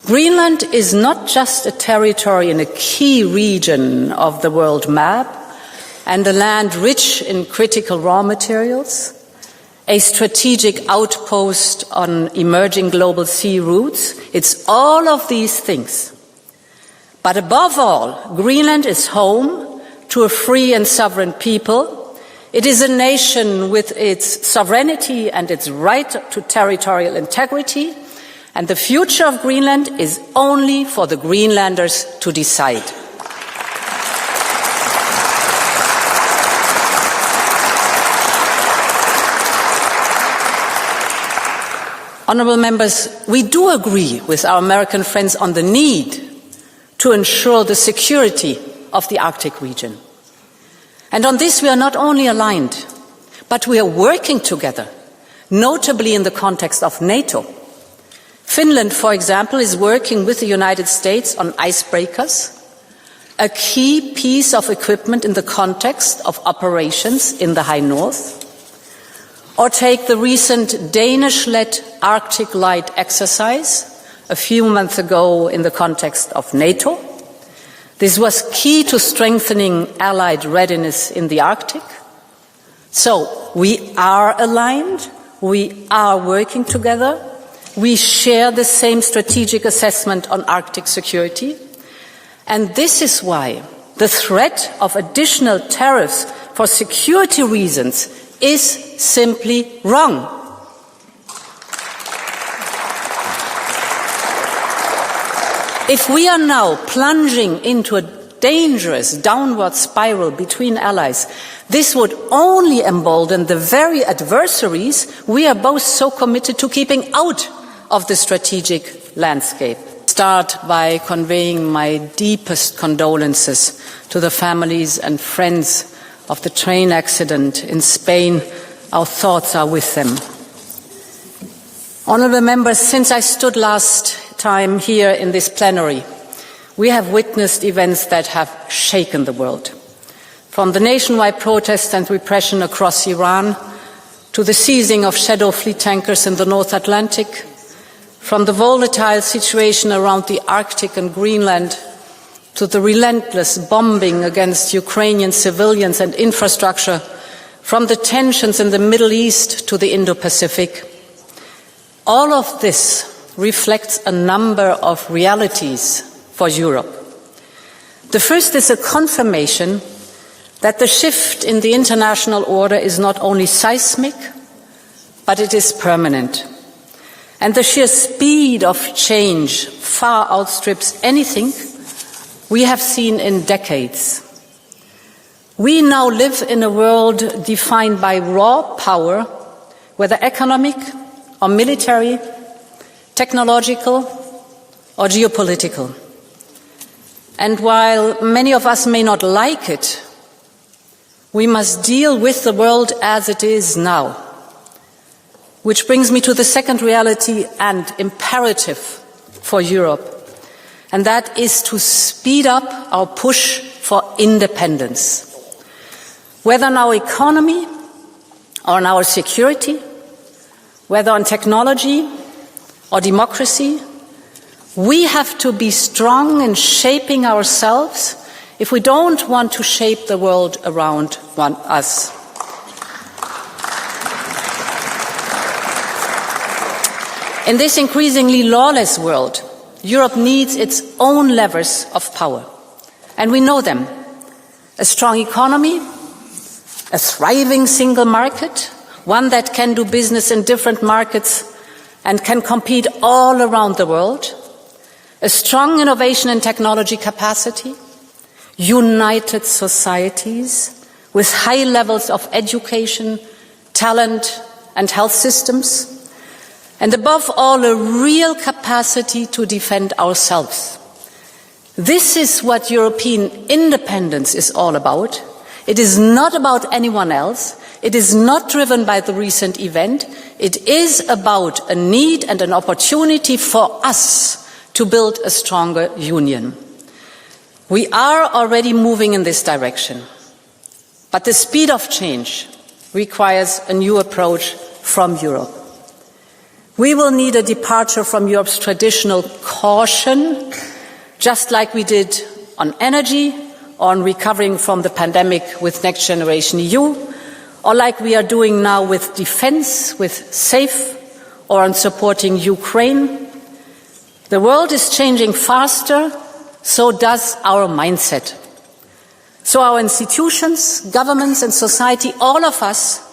Greenland is not just a territory in a key region of the world map and a land rich in critical raw materials, a strategic outpost on emerging global sea routes. It's all of these things. But above all, Greenland is home to a free and sovereign people. It is a nation with its sovereignty and its right to territorial integrity, and the future of Greenland is only for the Greenlanders to decide. Honourable members, we do agree with our American friends on the need to ensure the security of the Arctic region. And on this we are not only aligned, but we are working together, notably in the context of NATO. Finland, for example, is working with the United States on icebreakers, a key piece of equipment in the context of operations in the High North. Or take the recent Danish-led Arctic Light exercise a few months ago in the context of NATO. This was key to strengthening Allied readiness in the Arctic. So we are aligned, we are working together, we share the same strategic assessment on Arctic security, and this is why the threat of additional tariffs for security reasons is simply wrong. If we are now plunging into a dangerous downward spiral between allies, this would only embolden the very adversaries we are both so committed to keeping out of the strategic landscape. Start by conveying my deepest condolences to the families and friends of the train accident in Spain. Our thoughts are with them. Honourable members, since I stood last time here in this plenary, we have witnessed events that have shaken the world. From the nationwide protests and repression across Iran, to the seizing of shadow fleet tankers in the North Atlantic, from the volatile situation around the Arctic and Greenland, to the relentless bombing against Ukrainian civilians and infrastructure, from the tensions in the Middle East to the Indo-Pacific. All of this reflects a number of realities for Europe. The first is a confirmation that the shift in the international order is not only seismic, but it is permanent. And the sheer speed of change far outstrips anything we have seen in decades. We now live in a world defined by raw power, whether economic or military, technological or geopolitical. And while many of us may not like it, we must deal with the world as it is now. Which brings me to the second reality and imperative for Europe, and that is to speed up our push for independence. Whether in our economy or in our security, whether on technology or democracy, we have to be strong in shaping ourselves if we don't want to shape the world around us. In this increasingly lawless world, Europe needs its own levers of power. And we know them. A strong economy, a thriving single market, one that can do business in different markets and can compete all around the world, a strong innovation and technology capacity, united societies with high levels of education, talent and health systems, and above all, a real capacity to defend ourselves. This is what European independence is all about. It is not about anyone else. It is not driven by the recent event. It is about a need and an opportunity for us to build a stronger union. We are already moving in this direction, but the speed of change requires a new approach from Europe. We will need a departure from Europe's traditional caution, just like we did on energy, or on recovering from the pandemic with Next Generation EU, or like we are doing now with defense, with SAFE, or on supporting Ukraine. The world is changing faster, so does our mindset. So our institutions, governments and society, all of us,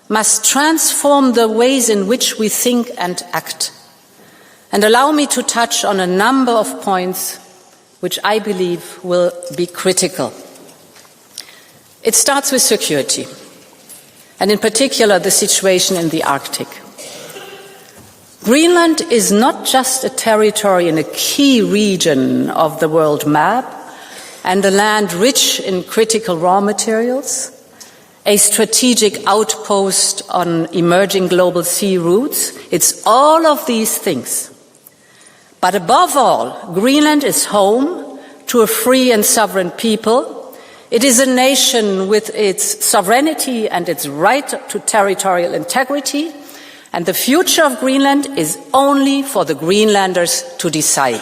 must transform the ways in which we think and act. And allow me to touch on a number of points which I believe will be critical. It starts with security, and in particular the situation in the Arctic. Greenland is not just a territory in a key region of the world map and a land rich in critical raw materials, a strategic outpost on emerging global sea routes. It's all of these things. But above all, Greenland is home to a free and sovereign people. It is a nation with its sovereignty and its right to territorial integrity, and the future of Greenland is only for the Greenlanders to decide.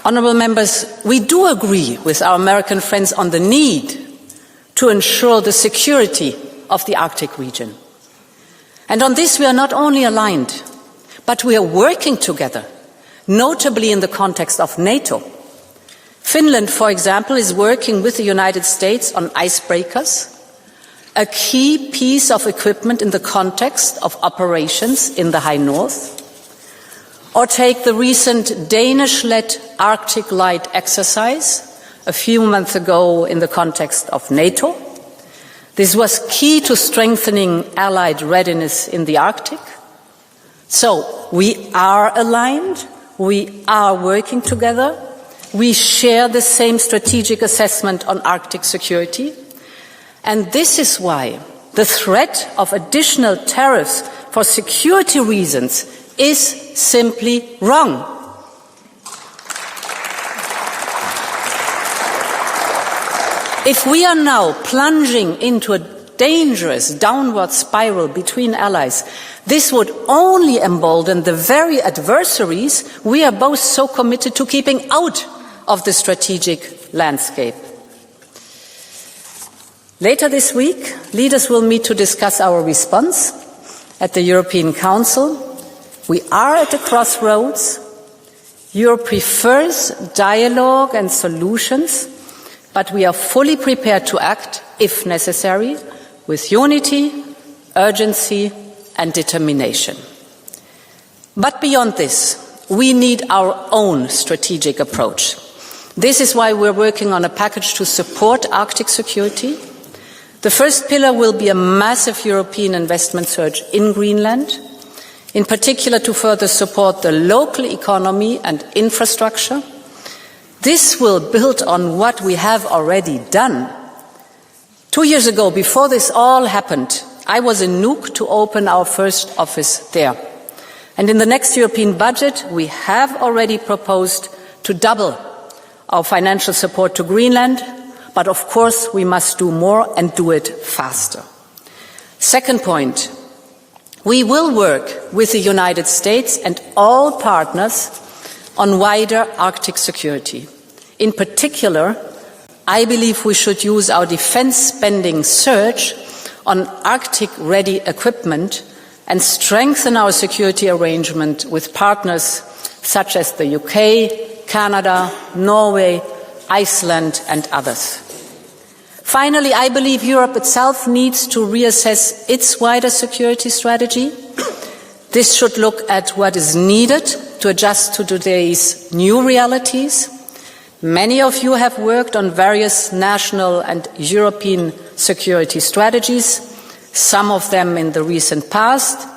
Honourable members, we do agree with our American friends on the need to ensure the security of the Arctic region. And on this we are not only aligned, but we are working together, notably in the context of NATO. Finland, for example, is working with the United States on icebreakers, a key piece of equipment in the context of operations in the High North. Or take the recent Danish-led Arctic Light exercise a few months ago in the context of NATO. This was key to strengthening Allied readiness in the Arctic. So we are aligned, we are working together, we share the same strategic assessment on Arctic security, and this is why the threat of additional tariffs for security reasons is simply wrong. If we are now plunging into a dangerous downward spiral between allies, this would only embolden the very adversaries we are both so committed to keeping out of the strategic landscape. Later this week, leaders will meet to discuss our response at the European Council. We are at a crossroads. Europe prefers dialogue and solutions, but we are fully prepared to act, if necessary, with unity, urgency and determination. But beyond this, we need our own strategic approach. This is why we're working on a package to support Arctic security. The first pillar will be a massive European investment surge in Greenland, in particular to further support the local economy and infrastructure. This will build on what we have already done. 2 years ago, before this all happened, I was in Nuuk to open our first office there. And in the next European budget, we have already proposed to double our financial support to Greenland, but of course we must do more and do it faster. Second point, we will work with the United States and all partners on wider Arctic security. In particular, I believe we should use our defence spending surge on Arctic-ready equipment and strengthen our security arrangement with partners such as the UK, Canada, Norway, Iceland and others. Finally, I believe Europe itself needs to reassess its wider security strategy. This should look at what is needed to adjust to today's new realities. Many of you have worked on various national and European security strategies, some of them in the recent past,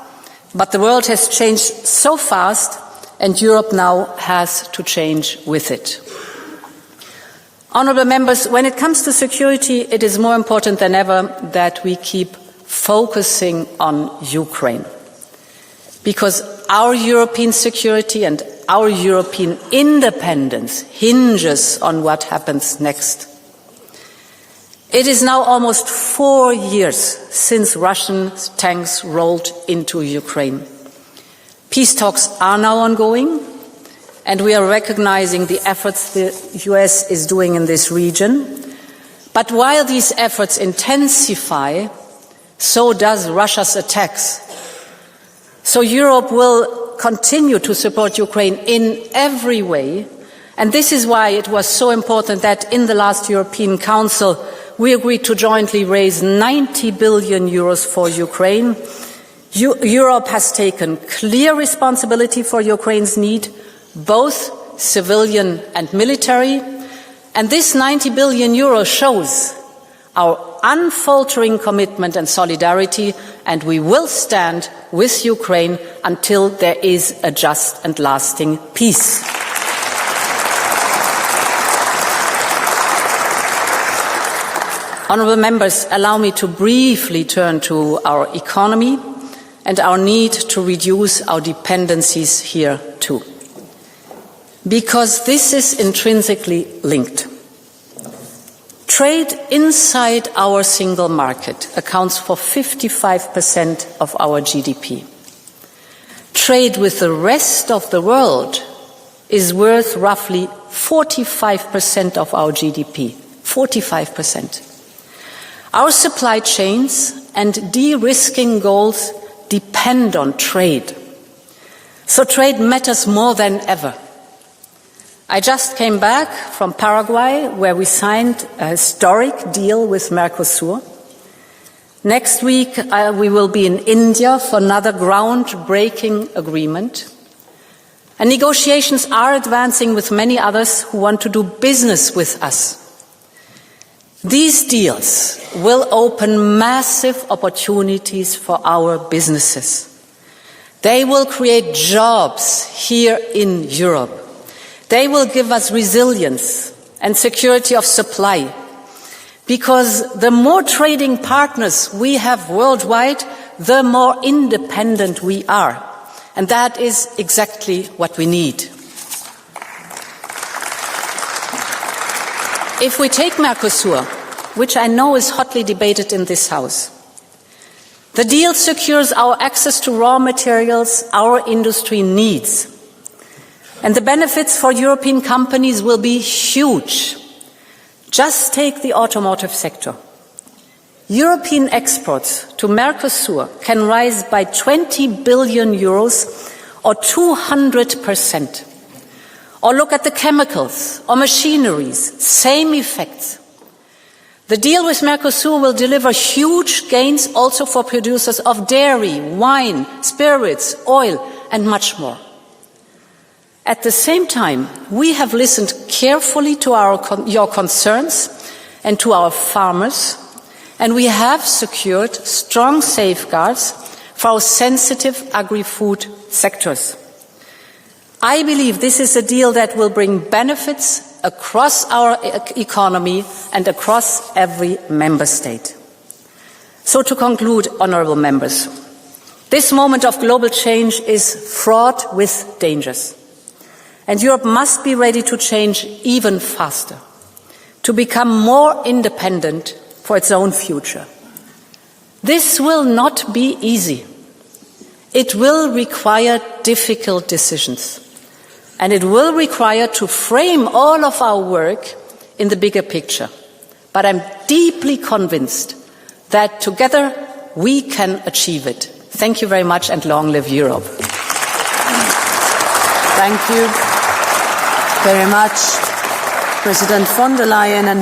but the world has changed so fast and Europe now has to change with it. Honourable members, when it comes to security, it is more important than ever that we keep focusing on Ukraine. Because our European security and our European independence hinges on what happens next. It is now almost 4 years since Russian tanks rolled into Ukraine. Peace talks are now ongoing, and we are recognizing the efforts the US is doing in this region. But while these efforts intensify, so does Russia's attacks. So Europe will continue to support Ukraine in every way, and this is why it was so important that in the last European Council we agreed to jointly raise 90 billion euros for Ukraine. Europe has taken clear responsibility for Ukraine's need, both civilian and military, and this 90 billion euros shows our unfaltering commitment and solidarity, and we will stand with Ukraine until there is a just and lasting peace. Honourable members, allow me to briefly turn to our economy and our need to reduce our dependencies here too. Because this is intrinsically linked. Trade inside our single market accounts for 55% of our GDP. Trade with the rest of the world is worth roughly 45% of our GDP. 45%. Our supply chains and de-risking goals depend on trade. So trade matters more than ever. I just came back from Paraguay, where we signed a historic deal with Mercosur. Next week, we will be in India for another groundbreaking agreement. And negotiations are advancing with many others who want to do business with us. These deals will open massive opportunities for our businesses. They will create jobs here in Europe. They will give us resilience and security of supply, because the more trading partners we have worldwide, the more independent we are. And that is exactly what we need. If we take Mercosur, which I know is hotly debated in this House, the deal secures our access to raw materials our industry needs. And the benefits for European companies will be huge. Just take the automotive sector. European exports to Mercosur can rise by 20 billion euros or 200%. Or look at the chemicals or machineries, same effects. The deal with Mercosur will deliver huge gains also for producers of dairy, wine, spirits, oil, and much more. At the same time, we have listened carefully to your concerns and to our farmers, and we have secured strong safeguards for our sensitive agri-food sectors. I believe this is a deal that will bring benefits across our economy and across every member state. So to conclude, honourable members, this moment of global change is fraught with dangers. And Europe must be ready to change even faster, to become more independent for its own future. This will not be easy. It will require difficult decisions. And it will require to frame all of our work in the bigger picture. But I'm deeply convinced that together we can achieve it. Thank you very much, and long live Europe. Thank you very much, President von der Leyen. And